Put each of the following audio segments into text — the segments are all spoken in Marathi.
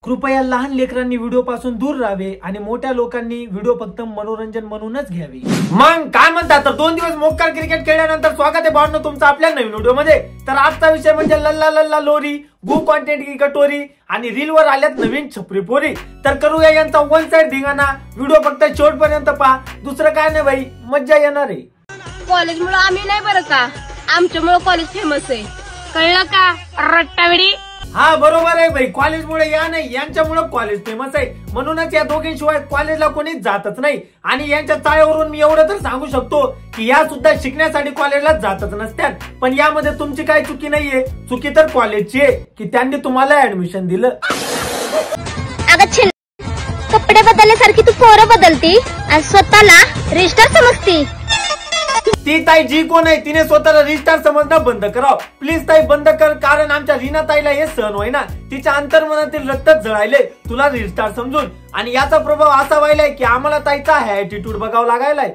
कृपया लहान लेकरांनी व्हिडिओ पासून दूर राहावे आणि मोठ्या लोकांनी व्हिडिओ फक्त मनोरंजन म्हणूनच घ्यावे। मग काय म्हणतात तर 2 दिवस मोक्कार क्रिकेट खेळल्यानंतर स्वागत आहे भावांनो तुमचं आपल्या नवीन व्हिडिओ मध्ये। तर आजचा विषय म्हणजे लल्ला लल्ला लोरी, गु कंटेंट की कटोरी आणि रील वर आल्यात नवीन छपरी पोरी। तर करूया यांचा वन साइड धिंगाणा, व्हिडिओ फक्त शेवटपर्यंत पहा, दुसरं काय नाही भाई, मज्जा येणार आहे। कॉलेज मुळे आम्ही नाही बरं का, आमच्यामुळे कॉलेज फेमस आहे, कळलं का रट्टावेडी? हा बरोबर आहे भाई, कॉलेजमुळे या नाही यांच्यामुळे कॉलेज फेमस आहे, म्हणूनच या दोघींशिवाय कॉलेजला कोणीच जातच नाही। आणि यांच्या चाळ्यावरून मी एवढं तर सांगू शकतो की या सुद्धा शिकण्यासाठी कॉलेजला जातच नसतात। पण यामध्ये तुमची काही चुकी नाहीये, चुकी तर कॉलेजची आहे की त्यांनी तुम्हाला ऍडमिशन दिलं। अगं कपडे बदलल्यासारखी तू पोरं बदलती आणि स्वतःला रिस्टार समजती। ती ताई जी कोण आहे तिने स्वतःला रिस्टार समजणं बंद करावं प्लीज ताई, बंद कर, कारण आमच्या रीना ताईला हे सहन होईना, तिच्या अंतर्मनातील रक्तच जळायले तुला रिस्टार समजून। आणि याचा प्रभाव असा व्हायलाय की आम्हाला ताईचा हा ऍटिट्यूड बघावा लागायलाय।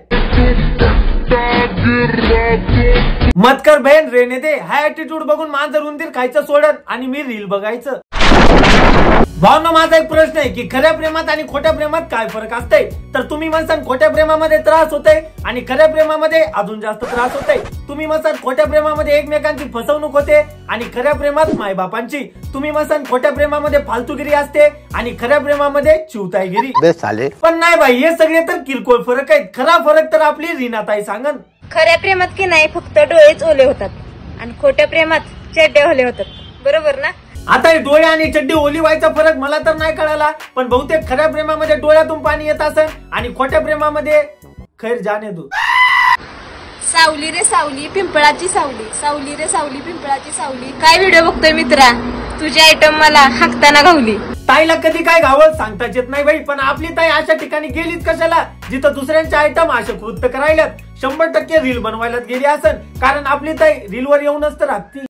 मत कर बहन रेने दे, हा ऍटिट्यूड बघून मांजर उंदीर खायचं सोडत आणि मी रील बघायचं। भावना माझा एक प्रश्न आहे की खऱ्या प्रेमात आणि खोट्या प्रेमात काय फरक असते? तर तुम्ही म्हणसान खोट्या प्रेमामध्ये त्रास होते आणि खऱ्या प्रेमामध्ये अजून जास्त त्रास होते। तुम्ही म्हणसान खोट्या प्रेमामध्ये एकमेकांची फसवणूक होते आणि खऱ्या प्रेमात मायबापांची। तुम्ही म्हणसान खोट्या प्रेमामध्ये फालतूगिरी असते आणि खऱ्या प्रेमामध्ये चिवताईगिरी। पण नाही भाई, हे सगळे तर किरकोळ फरक आहेत, खरा फरक तर आपली रीनाताई सांगन। खऱ्या प्रेमात की नाही फक्त डोळेच ओले होतात आणि खोट्या प्रेमात चड्डे ओले होतात, बरोबर ना? आता डोळे आणि चड्डी ओली व्हायचा फरक मला तर नाही कळाला, पण बहुतेक खऱ्या प्रेमामध्ये डोळ्यातून पाणी येत असेल आणि खोट्या प्रेमामध्ये खैर जाने दो। सावली रे सावली पिंपळाची सावली, सावली रे सावली पिंपळाची सावली। काय व्हिडिओ बघतोय मित्रा, तुझी आयटम मला हाकताना गावली। ताईला कधी काय गावल सांगताच येत नाही भाई, पण आपली ताई अशा ठिकाणी गेलीच कशाला जिथं दुसऱ्यांचे आयटम असे कृत्य करायलात। 100% रील बनवायलाच गेली असन, कारण आपली ताई रीलवर येऊनच तर हाकती।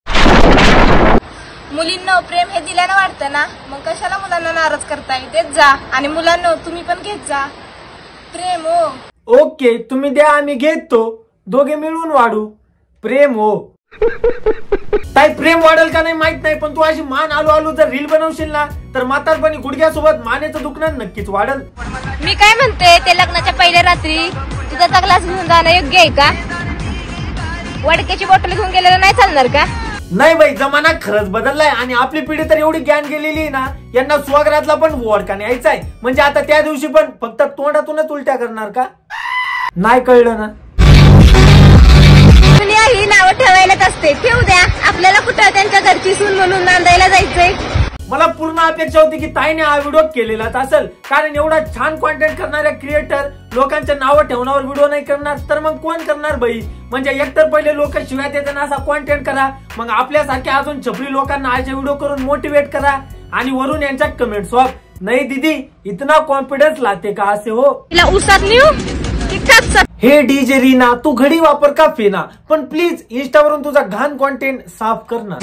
मुलींना प्रेम हे दिल्यानं वाटतं ना, मग कशाला मुलांना नाराज करताय? देत जा, आणि मुलांना तुम्ही पण घेत जा प्रेम हो। ओके, तुम्ही द्या आम्ही घेतो, दोघे मिळून वाढू प्रेम हो। ताई प्रेम वाढेल का नाही माहित नाही, पण तू अशी मान आलू आलू जर रील बनवशील ना तर म्हातारपणी गुडघ्यासोबत मानेचं दुखणं नक्कीच वाढेल। मी काय म्हणते, ते लग्नाच्या पहिल्या रात्री दुधाचा ग्लास घेऊन जाणं योग्य आहे का? वडक्याची बॉटल घेऊन गेलेलं नाही चालणार का? नाही बाई, जमाना खरंच बदललाय आणि आपली पिढी तर एवढी ज्ञान गेलेली ना, यांना स्वगरातला पण वडका न्यायचा आहे। म्हणजे आता त्या दिवशी पण फक्त तोंडातूनच उलट्या करणार का? नाही कळलं ना? ही नावं ठेवायलाच असते, ठेवू द्या, आपल्याला कुठं त्यांच्या घरची सून म्हणून नांदायला जायचंय। मला पूर्ण अपेक्षा होती की ताईने हा व्हिडिओ केलेलाच असेल, कारण एवढा छान कॉन्टेंट करणाऱ्या क्रिएटर लोकांच्या नावं ठेवण्यावर व्हिडिओ नाही करणार तर मग कोण करणार बाई? म्हणजे एकतर पहिले लोक शिव्यात येताना असा कॉन्टेंट करा, मग आपल्यासारख्या अजून छपरी लोकांना असे व्हिडिओ करून मोटिवेट करा आणि वरून यांच्या कमेंट्स वाप नाही दीदी इतना कॉन्फिडन्स लाते का असे हो। हे डीजे रीना तू घडी वापर का फेना, पण प्लीज इंस्टावरून तुझा घाण कॉन्टेंट साफ करणार।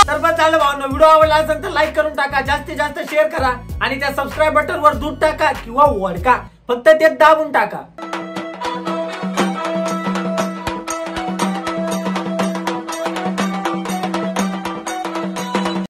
तर बस झालं भावना, व्हिडिओ आवडला असेल तर लाईक करून टाका, जास्तीत जास्त शेअर करा आणि त्या सबस्क्राईब बटन वर दूध टाका किंवा वडका, फक्त ते दाबून टाका।